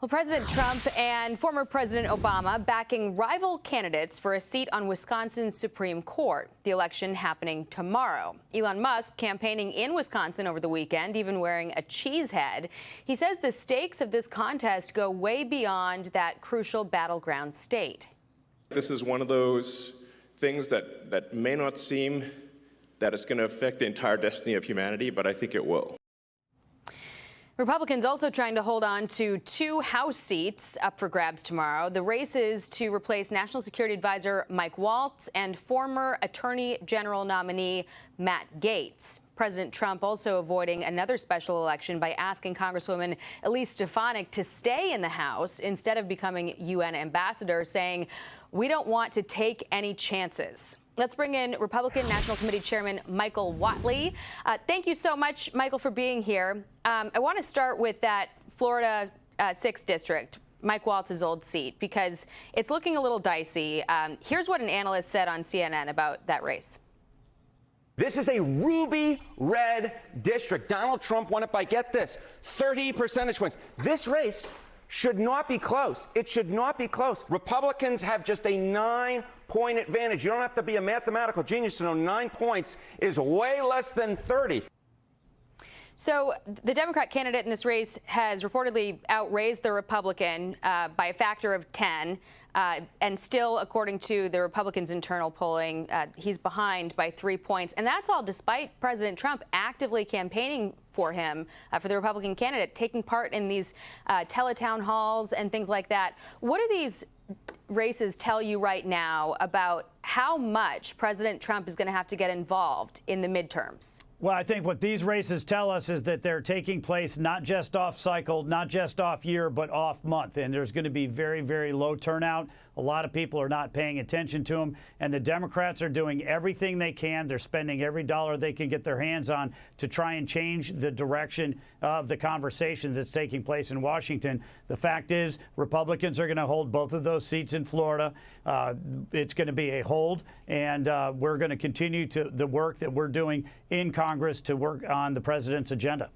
Well, President Trump and former President Obama backing rival candidates for a seat on Wisconsin's Supreme Court. The election happening tomorrow. Elon Musk campaigning in Wisconsin over the weekend, even wearing a cheese head. He says the stakes of this contest go way beyond that crucial battleground state. This is one of those things that may not seem that it's going to affect the entire destiny of humanity, but I think it will. Republicans also trying to hold on to 2 House seats up for grabs tomorrow. The race is to replace National Security Advisor Mike Waltz and former Attorney General nominee Matt Gaetz. President Trump also avoiding another special election by asking Congresswoman Elise Stefanik to stay in the House instead of becoming UN ambassador, saying, "We don't want to take any chances." Let's bring in Republican National Committee Chairman Michael Whatley. Thank you so much, Michael, for being here. I want to start with that Florida 6th District, Mike Waltz's old seat, because it's looking a little dicey. Here's what an analyst said on CNN about that race. This is a ruby red district. Donald Trump won it by, get this, 30 percentage points. This race should not be close. It should not be close. Republicans have just a 9-point advantage. You don't have to be a mathematical genius to know 9 points is way less than 30. So the Democrat candidate in this race has reportedly outraised the Republican by a factor of 10. And still, according to the Republicans' internal polling, he's behind by 3 points. And that's all despite President Trump actively campaigning for him, for the Republican candidate, taking part in these teletown halls and things like that. What do these races tell you right now about how much President Trump is going to have to get involved in the midterms? Well, I think what these races tell us is that they're taking place not just off cycle, not just off year, but off month. And there's going to be very, very low turnout. A lot of people are not paying attention to them. And the Democrats are doing everything they can. They're spending every dollar they can get their hands on to try and change the direction of the conversation that's taking place in Washington. The fact is, Republicans are going to hold both of those seats in Florida. It's going to be a hold. And we're going to continue to the work that we're doing in Congress to work on the president's agenda.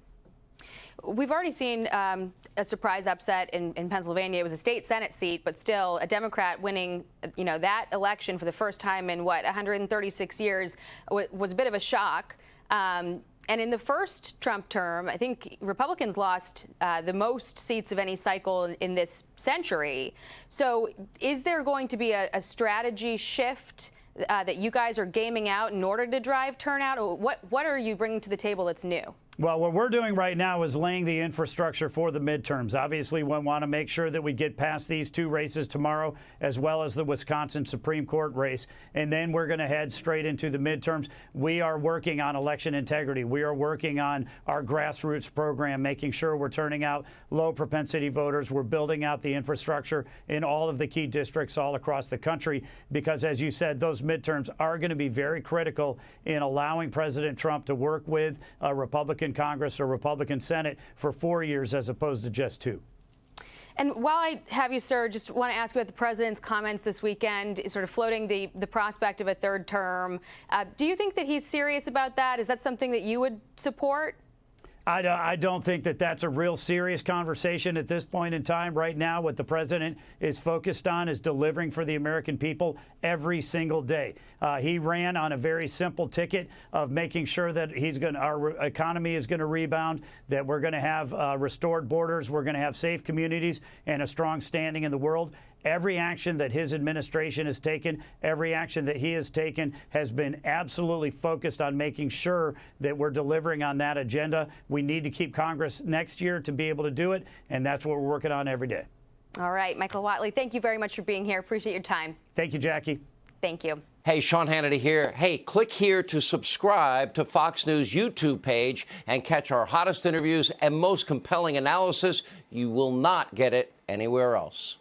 We've already seen a surprise upset in Pennsylvania. It was a state Senate seat, but still a Democrat winning, that election for the first time in, 136 years was a bit of a shock. And in the first Trump term, I think Republicans lost the most seats of any cycle in this century. So is there going to be a strategy shift that you guys are gaming out in order to drive turnout? Or what are you bringing to the table that's new? Well, what we're doing right now is laying the infrastructure for the midterms. Obviously, we want to make sure that we get past these 2 races tomorrow, as well as the Wisconsin Supreme Court race. And then we're going to head straight into the midterms. We are working on election integrity. We are working on our grassroots program, making sure we're turning out low propensity voters. We're building out the infrastructure in all of the key districts all across the country, because, as you said, those midterms are going to be very critical in allowing President Trump to work with a Republican Congress or Republican Senate for 4 years as opposed to just 2. And while I have you, sir, just want to ask about the president's comments this weekend, sort of floating the prospect of a 3rd term. Do you think that he's serious about that? Is that something that you would support? I don't think that that's a real serious conversation at this point in time. Right now, what the president is focused on is delivering for the American people every single day. He ran on a very simple ticket of making sure that our economy is going to rebound, that we're going to have restored borders, we're going to have safe communities, and a strong standing in the world. Every action that his administration has taken, every action that he has taken has been absolutely focused on making sure that we're delivering on that agenda. We need to keep Congress next year to be able to do it, and that's what we're working on every day. All right, Michael Whatley, thank you very much for being here. Appreciate your time. Thank you, Jackie. Thank you. Hey, Sean Hannity here. Hey, click here to subscribe to Fox News YouTube page and catch our hottest interviews and most compelling analysis. You will not get it anywhere else.